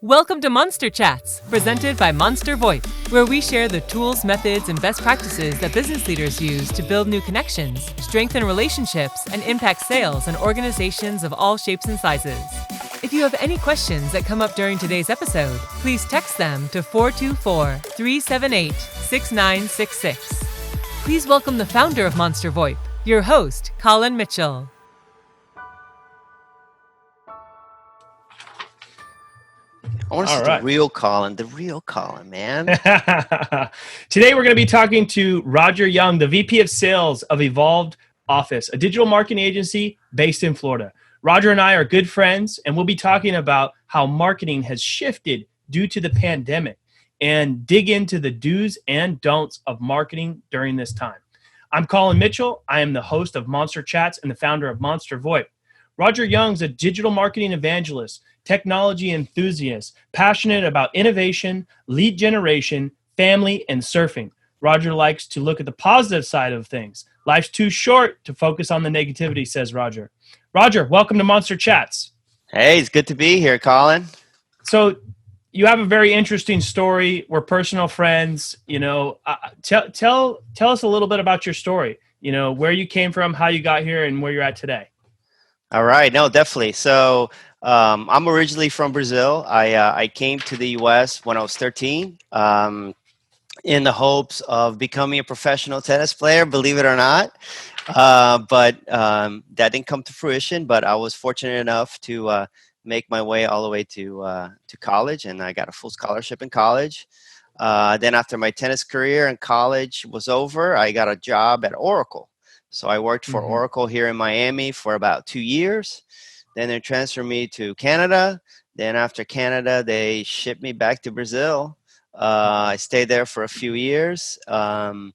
Welcome to Monster Chats, presented by Monster VoIP, where we share the tools, methods, and best practices that business leaders use to build new connections, strengthen relationships, and impact sales in organizations of all shapes and sizes. If you have any questions that come up during today's episode, please text them to 424-378-6966. Please welcome the founder of Monster VoIP, your host, Colin Mitchell. I want to see the real Colin, man. Today, we're going to be talking to Roger Jung, the VP of Sales of Evolved Office, a digital marketing agency based in Florida. Roger and I are good friends, and we'll be talking about how marketing has shifted due to the pandemic and dig into the do's and don'ts of marketing during this time. I'm Colin Mitchell. I am the host of Monster Chats and the founder of Monster VoIP. Roger Jung's a digital marketing evangelist, technology enthusiast, passionate about innovation, lead generation, family, and surfing. Roger likes to look at the positive side of things. Life's too short to focus on the negativity, says Roger. Roger, welcome to Monster Chats. Hey, it's good to be here, Colin. So you have a very interesting story. We're personal friends. Tell us a little bit about your story. Where you came from, how you got here, and where you're at today. All right. No, definitely. So I'm originally from Brazil. I came to the U.S. when I was 13 in the hopes of becoming a professional tennis player, believe it or not. But that didn't come to fruition. But I was fortunate enough to make my way all the way to college, and I got a full scholarship in college. Then after my tennis career in college was over, I got a job at Oracle. So I worked for Oracle here in Miami for about 2 years. Then they transferred me to Canada. Then after Canada, they shipped me back to Brazil. I stayed there for a few years. And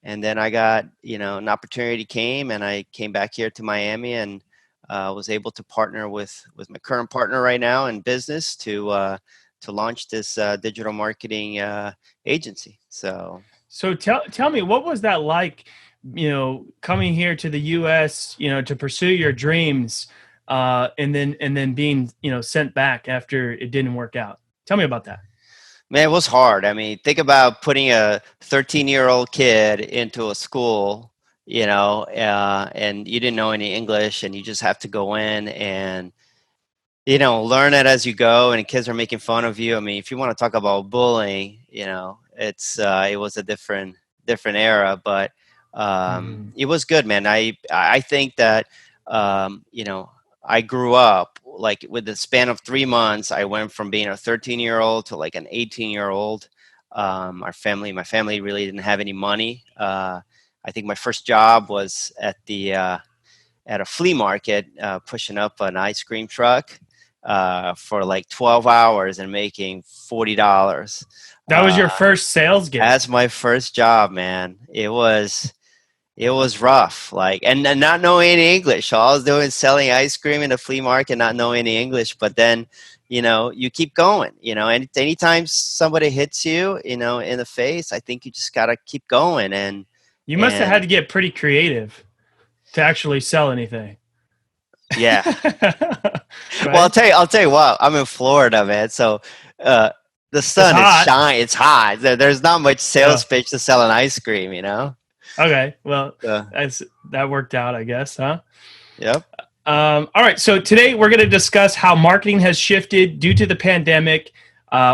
then I got, an opportunity came, and I came back here to Miami and was able to partner with my current partner right now in business to launch this digital marketing agency. So tell me, what was that like? Coming here to the U.S., to pursue your dreams, and then being, sent back after it didn't work out. Tell me about that. Man, it was hard. I mean, think about putting a 13-year-old kid into a school, and you didn't know any English, and you just have to go in and, learn it as you go, and kids are making fun of you. I mean, if you want to talk about bullying, it was a different era, but it was good, man. I think that, I grew up like with the span of 3 months. I went from being a 13-year-old to like an 18-year-old. My family really didn't have any money. I think my first job was at a flea market, pushing up an ice cream truck for like 12 hours and making $40. That was your first sales gig? That's my first job, man. It was rough, and not knowing any English. All I was doing is selling ice cream in a flea market, not knowing any English. But then, you keep going, and anytime somebody hits you, in the face, I think you just got to keep going. And you must have had to get pretty creative to actually sell anything. Yeah. Right? Well, I'll tell you what, I'm in Florida, man. So, the sun is shining. It's hot. There's not much sales pitch to sell an ice cream, Okay, well, that worked out, I guess, huh? Yep. All right, so today we're going to discuss how marketing has shifted due to the pandemic,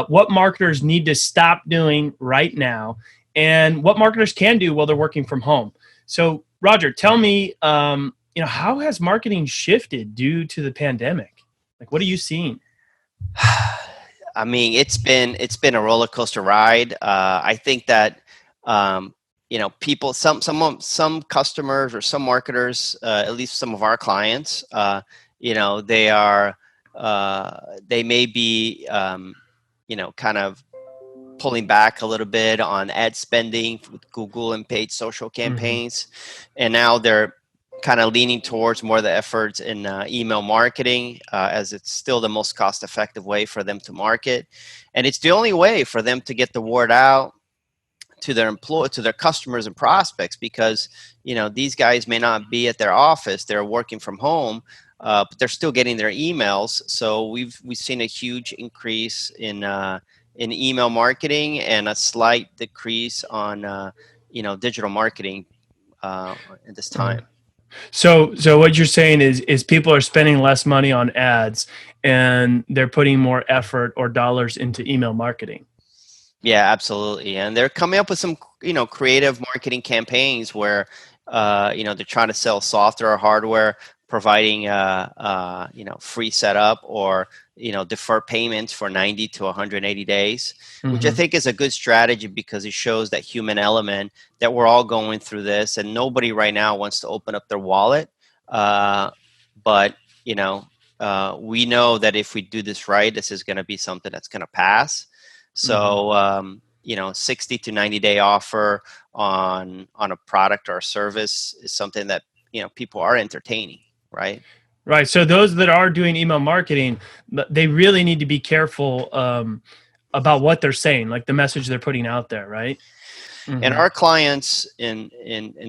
what marketers need to stop doing right now, and what marketers can do while they're working from home. So, Roger, tell me, how has marketing shifted due to the pandemic? Like, what are you seeing? I mean, it's been a roller coaster ride. I think that. People, some customers or some marketers, at least some of our clients, they may be, kind of pulling back a little bit on ad spending with Google and paid social campaigns. And now they're kind of leaning towards more of the efforts in email marketing, as it's still the most cost-effective way for them to market. And it's the only way for them to get the word out to their customers and prospects, because these guys may not be at their office, they're working from home, but they're still getting their emails. So we've seen a huge increase in email marketing and a slight decrease on digital marketing at this time. So what you're saying is people are spending less money on ads and they're putting more effort or dollars into email marketing. Yeah, absolutely. And they're coming up with some, creative marketing campaigns where, they're trying to sell software or hardware, providing, free setup or, defer payments for 90 to 180 days, which I think is a good strategy because it shows that human element that we're all going through this and nobody right now wants to open up their wallet. But, we know that if we do this right, this is going to be something that's going to pass. So, 60 to 90-day offer on a product or a service is something that, people are entertaining, right? Right. So those that are doing email marketing, they really need to be careful about what they're saying, like the message they're putting out there, right? And our clients in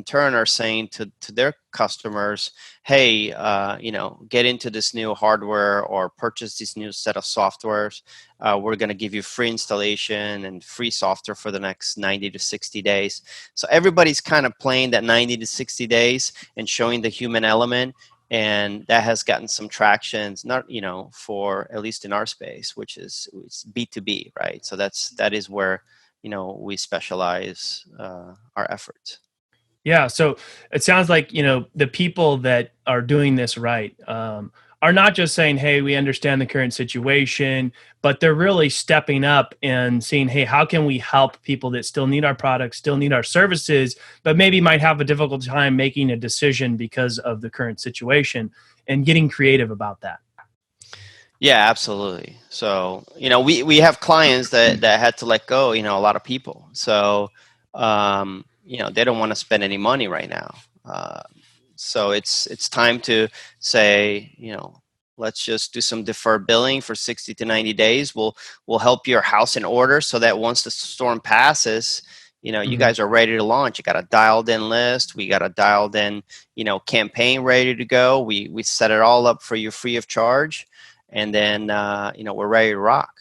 turn are saying to their customers, hey, get into this new hardware or purchase this new set of softwares. We're going to give you free installation and free software for the next 90 to 60 days. So everybody's kind of playing that 90 to 60 days and showing the human element. And that has gotten some traction, not, for at least in our space, which is B2B, right? So that is where we specialize our efforts. Yeah. So it sounds like, the people that are doing this right are not just saying, hey, we understand the current situation, but they're really stepping up and saying, hey, how can we help people that still need our products, still need our services, but maybe might have a difficult time making a decision because of the current situation and getting creative about that. Yeah, absolutely. So, we have clients that had to let go, a lot of people. So, they don't want to spend any money right now. So it's time to say, let's just do some deferred billing for 60 to 90 days. We'll help your house in order so that once the storm passes, you guys are ready to launch. You got a dialed in list. We got a dialed in, campaign ready to go. We set it all up for you free of charge. And then, we're ready to rock.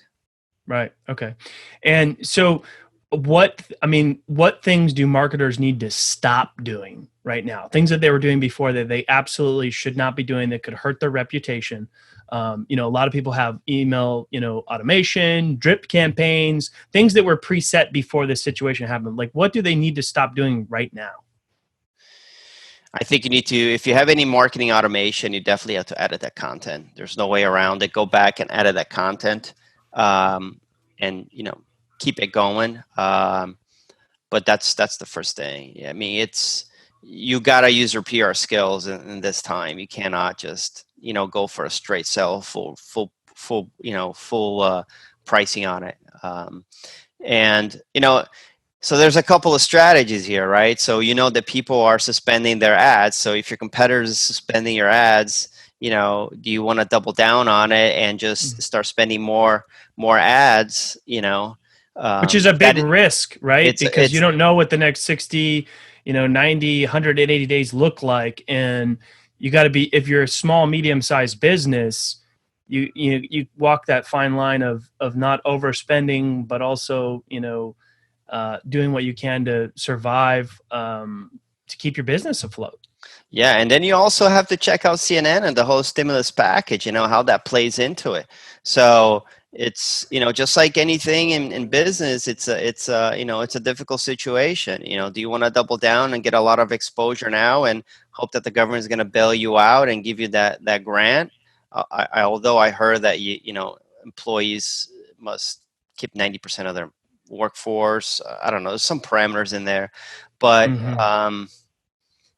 Right. Okay. And so what things do marketers need to stop doing right now? Things that they were doing before that they absolutely should not be doing that could hurt their reputation. A lot of people have email, automation, drip campaigns, things that were preset before this situation happened. Like, what do they need to stop doing right now? I think you need to, if you have any marketing automation, you definitely have to edit that content. There's no way around it. Go back and edit that content, and keep it going. But that's the first thing. Yeah, I mean, you gotta use your PR skills in this time. You cannot just go for a straight sell, full pricing on it, and So there's a couple of strategies here, right? So that people are suspending their ads. So if your competitor is suspending your ads, do you want to double down on it and just start spending more ads? Which is a big risk, right? Because you don't know what the next 60, 90, 180 days look like, and you got to be, if you're a small, medium-sized business, you walk that fine line of not overspending, but also doing what you can to survive, to keep your business afloat. Yeah, and then you also have to check out CNN and the whole stimulus package, how that plays into it. So it's, just like anything in business, it's a difficult situation. Do you want to double down and get a lot of exposure now and hope that the government is going to bail you out and give you that grant? Although I heard that employees must keep 90% of their workforce. I don't know. There's some parameters in there, but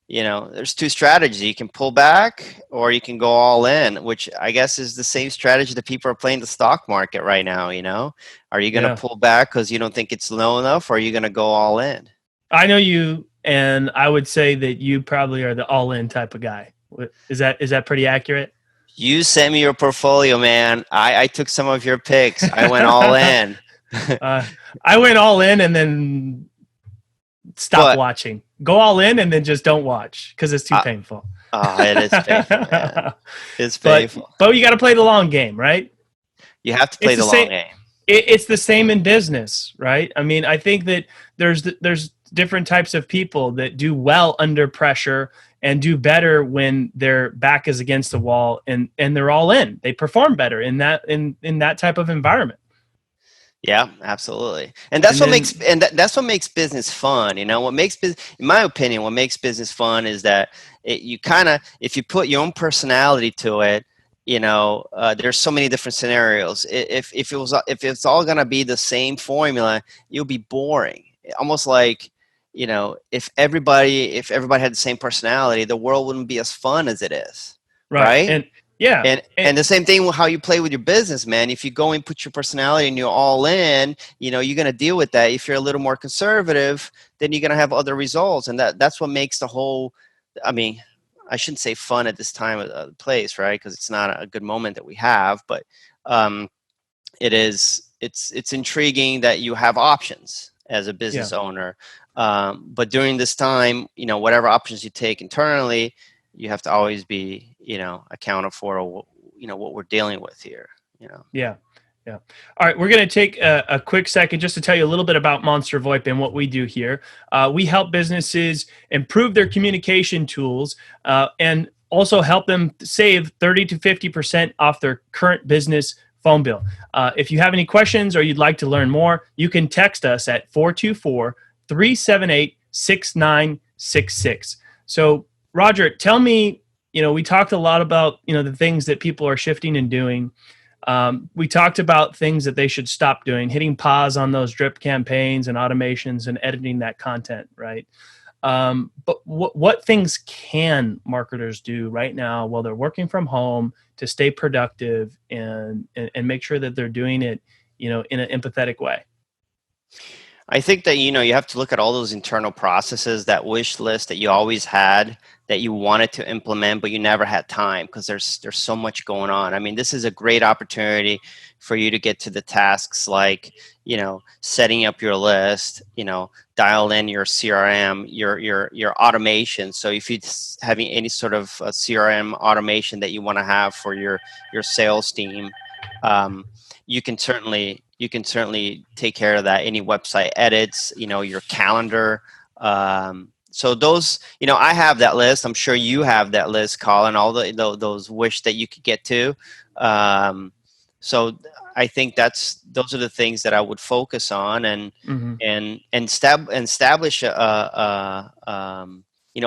there's two strategies. You can pull back or you can go all in, which I guess is the same strategy that people are playing the stock market right now. Are you going to pull back because you don't think it's low enough, or are you going to go all in? I know you, and I would say that you probably are the all in type of guy. Is that pretty accurate? You sent me your portfolio, man. I took some of your picks. I went all in. I went all in and then stopped watching. Go all in and then just don't watch because it's too painful. Oh, it is painful, man. It's but painful. but you got to play the long game, right? You have to It's play the the long same. game. It's the same in business, right? I mean, I think that there's different types of people that do well under pressure and do better when their back is against the wall and they're all in. They perform better in that type of environment. Yeah, absolutely. And And then that's what makes business fun. You know, what makes business, in my opinion, what makes business fun is that you kind of, if you put your own personality to it, there's so many different scenarios. If it's all gonna be the same formula, you'll be boring. Almost like, if everybody had the same personality, the world wouldn't be as fun as it is, right. right? And yeah. And the same thing with how you play with your business, man. If you go and put your personality and you're all in, you're going to deal with that. If you're a little more conservative, then you're going to have other results. And that's what makes the whole, I mean, I shouldn't say fun at this time of the place, right? Because it's not a good moment that we have, but it's intriguing that you have options as a business Yeah. owner. But during this time, whatever options you take internally, you have to always be, accounted for, what we're dealing with here, Yeah. Yeah. All right. We're going to take a quick second just to tell you a little bit about Monster VoIP and what we do here. We help businesses improve their communication tools and also help them save 30 to 50% off their current business phone bill. If you have any questions or you'd like to learn more, you can text us at 424-378-6966. So, Roger, tell me, we talked a lot about, the things that people are shifting and doing. We talked about things that they should stop doing, hitting pause on those drip campaigns and automations and editing that content, right? But what things can marketers do right now while they're working from home to stay productive and make sure that they're doing it, in an empathetic way? I think that, you have to look at all those internal processes, that wish list that you always had, that you wanted to implement, but you never had time because there's so much going on. I mean, this is a great opportunity for you to get to the tasks like, setting up your list, dial in your CRM, your automation. So if you're having any sort of CRM automation that you want to have for your sales team, you can certainly take care of that. Any website edits, your calendar. So those, I have that list. I'm sure you have that list, Colin. All those wish that you could get to. So I think those are the things that I would focus on and establish a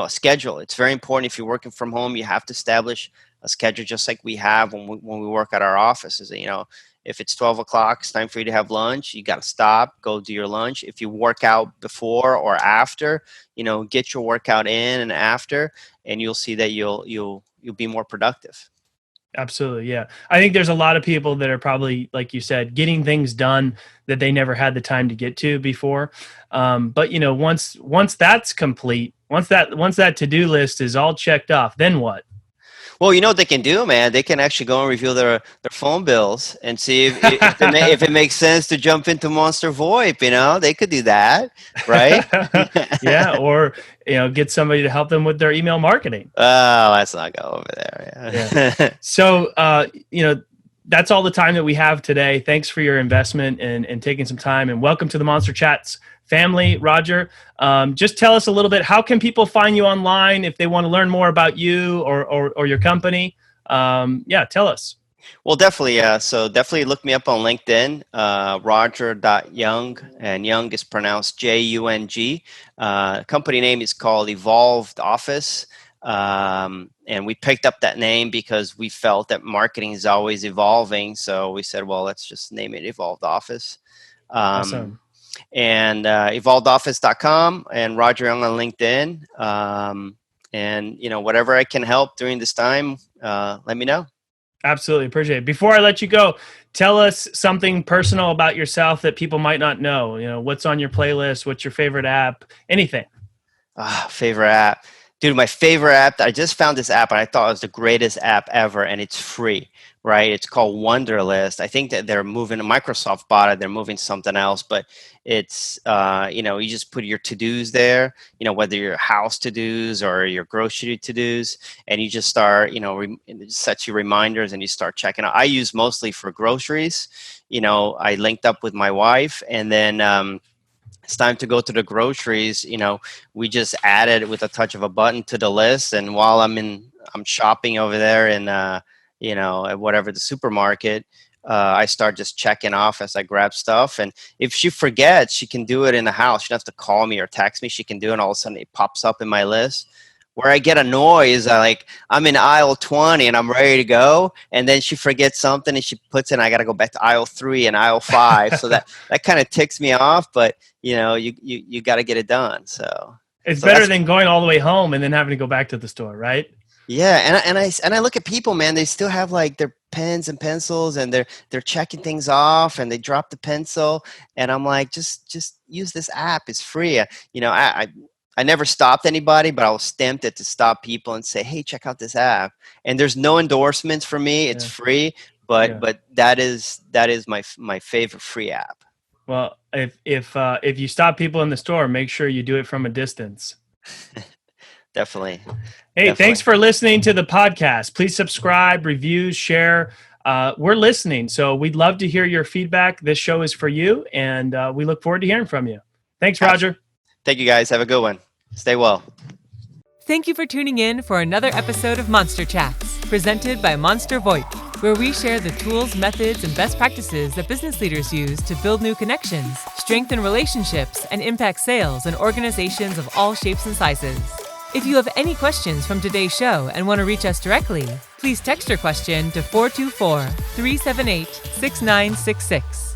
schedule. It's very important. If you're working from home, you have to establish a schedule, just like we have when we work at our offices. If it's 12 o'clock, it's time for you to have lunch. You got to stop, go do your lunch. If you work out before or after, get your workout in and after, and you'll see that you'll be more productive. Absolutely. Yeah. I think there's a lot of people that are probably, like you said, getting things done that they never had the time to get to before. But once that's complete, once that to-do list is all checked off, then what? Well, you know what they can do, man? They can actually go and review their phone bills and see if it makes sense to jump into Monster VoIP. They could do that, right? Yeah, or get somebody to help them with their email marketing. Oh, let's not go over there. Yeah. So, that's all the time that we have today. Thanks for your investment and taking some time, and welcome to the Monster Chats family, Roger. Just tell us a little bit, how can people find you online if they want to learn more about you or your company? Tell us. Well, definitely. So definitely look me up on LinkedIn, Roger.Jung, and Jung is pronounced Jung. Company name is called Evolved Office. And we picked up that name because we felt that marketing is always evolving. So we said, well, let's just name it Evolved Office. Awesome. And evolvedoffice.com and Roger Jung on LinkedIn. And whatever I can help during this time, let me know. Absolutely. Appreciate it. Before I let you go, tell us something personal about yourself that people might not know. What's on your playlist? What's your favorite app? Anything. Favorite app. Dude, my favorite app, I just found this app and I thought it was the greatest app ever, and it's free. right? It's called Wunderlist. I think that they're moving, Microsoft bought it, they're moving something else, but it's, you just put your to-dos there, whether your house to-dos or your grocery to-dos, and you just start, it sets you reminders and you start checking out. I use mostly for groceries. I linked up with my wife, and then it's time to go to the groceries. We just add it with a touch of a button to the list, and while I'm shopping over there in at whatever the supermarket, I start just checking off as I grab stuff. And if she forgets, she can do it in the house. She doesn't have to call me or text me. She can do it, and all of a sudden it pops up in my list. Where I get annoyed is I'm in aisle 20 and I'm ready to go, and then she forgets something and she puts in, I got to go back to aisle 3 and aisle 5. So that kind of ticks me off, but you got to get it done. So it's better than going all the way home and then having to go back to the store, right? Yeah, and I look at people, man. They still have their pens and pencils, and they're checking things off, and they drop the pencil, and I'm like, just use this app. It's free. I never stopped anybody, but I was tempted to stop people and say, hey, check out this app. And there's no endorsements for me. It's free, but that is my favorite free app. Well, if you stop people in the store, make sure you do it from a distance. Definitely. Hey, thanks for listening to the podcast. Please subscribe, review, share. We're listening, so we'd love to hear your feedback. This show is for you, and we look forward to hearing from you. Thanks, Roger. Thank you, guys. Have a good one. Stay well. Thank you for tuning in for another episode of Monster Chats, presented by Monster VOIP, where we share the tools, methods, and best practices that business leaders use to build new connections, strengthen relationships, and impact sales in organizations of all shapes and sizes. If you have any questions from today's show and want to reach us directly, please text your question to 424-378-6966.